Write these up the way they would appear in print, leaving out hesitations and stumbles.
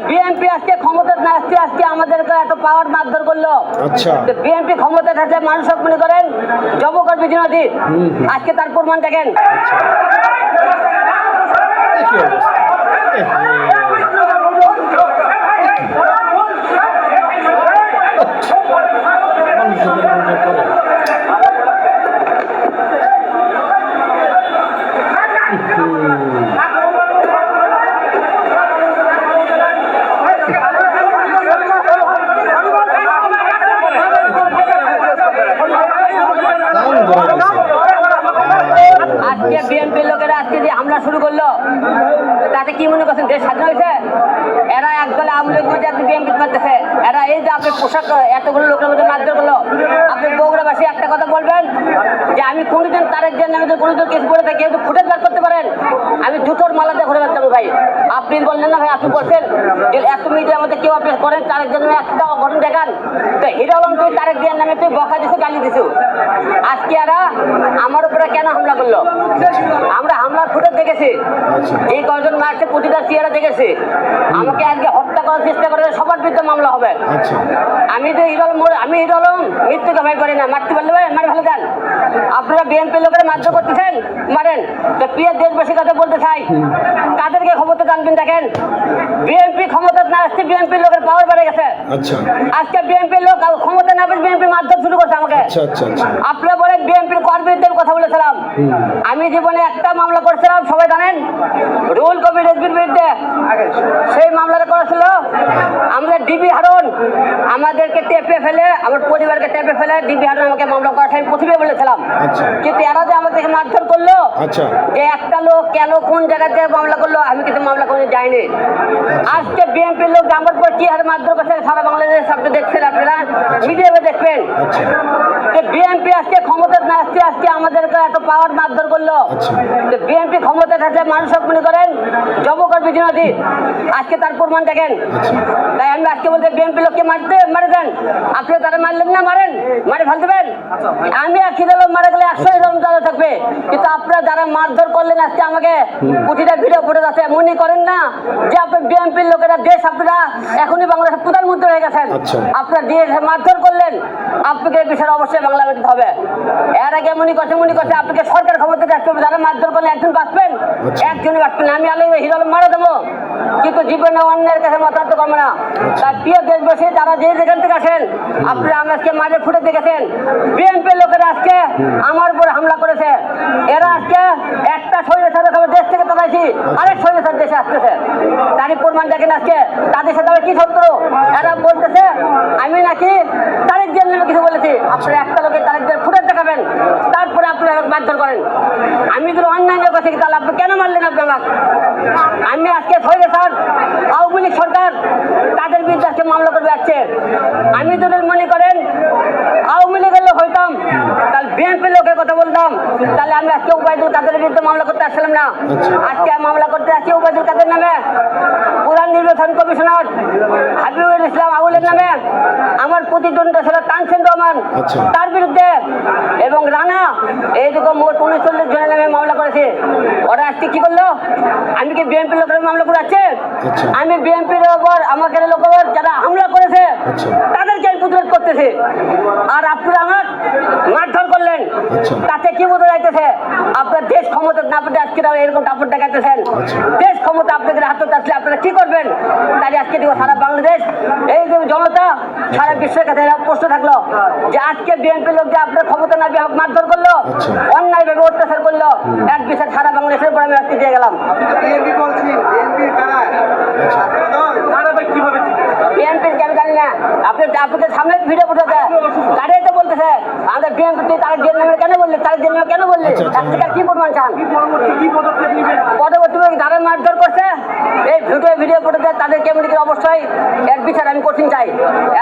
BNP আজকে ক্ষমতা না আসছে, আজকে আমাদেরকে এত পাওয়ার মারধর করলো। আচ্ছা, বিএনপি ক্ষমতা থাকলে মানুষ সব মনে করেন জবকর বিজনদী, আজকে তার প্রমাণ দেখেন। কি অবস্থা! আজকে বিএনপির লোকেরা আজকে যে হামলা শুরু করলো, তাতে কি মনে করছেন দেশ স্বাধীন হয়েছে? এরা একদলে আমলে বিএনপি মারতেছে। এরা এই যে আপনি পোশাক এতগুলো লোকের মধ্যে মারধর করলো, আপনি বগুড়াবাসী একটা কথা বলবেন যে আমি কোনোদিন তারেক জিয়ার নামে কোনোদিন কেস করে থাকি, কিন্তু ফুটেজ বার করতে পারেন? আমি জুতোর মালাতে ঘুরে বেড়াতাম ভাই। আপনি বললেন না ভাই, আপনি বলছেন যে এত মিডিয়ার মধ্যে কেউ আপনি করেন তারেক জিয়ার নামে একটা ঘটনা দেখান। তো হিরো আলম তুই তারেক জিয়ার নামে তুই বকা দিছো, গালি দিছো, আজকে এরা আমার উপরে কেন হামলা করলো? আমরা হামলার ফুটেজ দেখেছি, এই কয়জন মারছে প্রতিটা চেহারা দেখেছি। আমাকে আজকে হত্যা করার চেষ্টা করে সবার বিরুদ্ধে মামলা হবে। আমি তো হিরো আলম মৃত্যুকে ভয় করি না, মারতে পারলে ভাই মারে ভালো দেন। আপনারা বিএনপির লোকেরা মারধর করতেছেন, মারেন। তো প্রিয় দেশবাসীর কথা বলতে চাই, কাদেরকে ক্ষমতা জানবেন দেখেন। বিএনপি ক্ষমতা না আসছে, বিএনপির লোকের পাওয়ার বেড়ে গেছে। আজকে বিএনপির লোক ক্ষমতা না পেয়ে বিএনপি মারধর শুরু করছে আমাকে। আপনারা বলেন বিএনপির কর বিরুদ্ধে কথা বলেছিলাম। আমি জীবনে একটা মামলা করেছিলাম, সবাই জানেন, রুহুল কবির রিজভির বিরুদ্ধে। সেই মামলাটা করেছিল আমাদের ডিবি হারুন, আমাদেরকে টেপে ফেলে, আমার পরিবারকে টেপে ফেলে ডিবি হারুন আমাকে মামলা করার আমি প্রথমে বলেছিলাম। কিন্তু এরা যে আমাদেরকে মারধর করলো, যে একটা লোক কেন কোন জায়গাতে মামলা করলো, আমি কিন্তু মামলা করে যাইনি। আজকে বিএনপির লোক আমার পর কি হারে মারধর করছে সারা বাংলাদেশ আপনি দেখছেন, আপনারা মিডিয়াতে দেখবেন। বিএনপি আজকে ক্ষমতা না আসছে, আজকে আমাদেরকে এত পাওয়ার মারধর করলো। বিএনপি ক্ষমতা থাকলে মানুষ সব মনে করেন জবকর বিজনদী, আজকে তার প্রমাণ দেখেন। তাই আমি আজকে বলতে বিএনপি লোককে মারে দেন, আপনি তারা মারলেন না, মারেন, মারে ফেল দেবেন। আমি আর খিদে লোক মারা গেলে 100 জন থাকবে, কিন্তু আপনারা যারা মারধর করলেন আজকে আমাকে, প্রতিটা ভিডিও ফুটেজ আছে, মনে করেন না যে আপনি বিএনপির লোকেরা দেশ, আপনারা এখনই বাংলাদেশের প্রধানমন্ত্রী হয়ে গেছেন, আপনারা দেশ মারধর করলেন, আপনাকে এই বিষয়ে অবশ্যই বাংলা দিতে হবে। এর আগে মনে করছে আপনাকে সরকার ক্ষমতা আসতে হবে, যারা মারধর করলে একজন বাঁচবেন, একজনই বাঁচবেন। আমি আলো হিরো আলম মারা দেবো, কিন্তু জীবনে অন্যের কাছে মতান্ত করবো না। তার প্রিয় দেশবাসী, যারা যে যেখান থেকে আসেন, আপনারা আমাকে মাঝে ফুটে দেখেছেন, বিএনপির লোকেরা আজকে আমার উপর হামলা করেছে। এরা আজকে একটা স্বৈরাচার দেশ থেকে তাড়াইছি, আরেক স্বৈরাচার দেশে আসতেছে, তারই প্রমাণ দেখেন। আজকে তাদের সাথে কি শত্রু, এরা বলতেছে আমি নাকি তারেক জিয়ার নামে কিছু বলেছি। আপনারা একটা লোকের তারেক জিয়ার ফুটেজ দেখাবেন, তারপরে আপনারা মারধর করেন। আমি যদি অন্যান্য কথা তাহলে আপনি কেন মারলেন? আপনি আমাকে, আমি আজকে স্বৈরাচার আওয়ামী লীগ সরকার তাদের বিরুদ্ধে আজকে মামলা করবে আসছে। আমি যদি মনে করেন আওয়ামী লীগের লোক হইতাম, তাহলে বিএনপির লোকের কথা বলতাম, তাহলে আমি আজকে ওবায়দুল কাদের বিরুদ্ধে মামলা করতে আসছিলাম না। আজকে মামলা করতে আসছি ওবায়দুল কাদের নামে, প্রধান নির্বাচন কমিশনার হাবিবুল ইসলাম আউলের নামে, আমার প্রতিদ্বন্দ্বী ছিল তানসেন রহমান, তার বিরুদ্ধে, এবং রানা, এইরকম মোট 39 জনের নামে মামলা করেছে। ওরা আজকে কি করলো? আমি কি বিএনপির লোকের মামলা করে আছে? আমি বিএনপির ওপর আমাকে লোকের যারা হামলা করেছে তাদেরকে আমি প্রতিরোধ করতেছি, আর আপনারা আমার মারধর করলেন। তাতে কি বোঝা যাইতেছে? আপনার দেশ ক্ষমতা না পেতে আজকে এরকম দাপট দেখাইতেছেন। দেশ ক্ষমতা আপনাদের হাতে আসলে আপনারা কি করবেন? তাই আজকে দেখো সারা বাংলাদেশ, এই যে জনতা, সারা বিশ্বের কাছে প্রশ্ন থাকলো যে আজকে বিএনপি লোক যে আপনার ক্ষমতা না মারধর করলো, অন্যায় ভাবে অত্যাচার করলো, এক বিচার সারা বাংলাদেশের উপর আমি রাখতে দিয়ে গেলাম। বিএনপির আমি জানি না, আপনাদের সামনে ভিডিও ফুটে দেয়, তারাই তো বলতেছে আমাদের বিএনপি তারেক জিয়ার নামে কেন বললি, তারেক জিয়ার নামে কেন বললি, তার কি প্রমাণ চান? পরবর্তী যারা মারধর করছে এই ভিডিও ফুটে দেয়, তাদেরকে এমনি অবশ্যই এক বিচার আমি কঠিন চাই।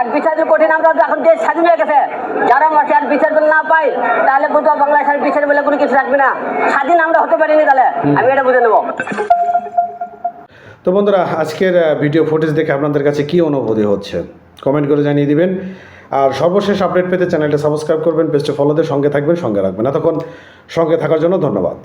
এক বিচার কঠিন, আমরা এখন দেশ স্বাধীন হয়ে গেছে, যারা মাসে আর বিচার যদি না পাই তাহলে বুঝবো বাংলাদেশের বিচার বলে কোনো কিছু রাখবে না, স্বাধীন আমরা হতে পারিনি, তাহলে আমি এটা বুঝে নেবো। তো বন্ধুরা, আজকের ভিডিও ফুটেজ দেখে আপনাদের কাছে কী অনুভূতি হচ্ছে কমেন্ট করে জানিয়ে দিবেন। আর সর্বশেষ আপডেট পেতে চ্যানেলটা সাবস্ক্রাইব করবেন, পেজটা ফলো দিয়ে সঙ্গে থাকবেন, সঙ্গে রাখবেন। এতক্ষণ সঙ্গে থাকার জন্য ধন্যবাদ।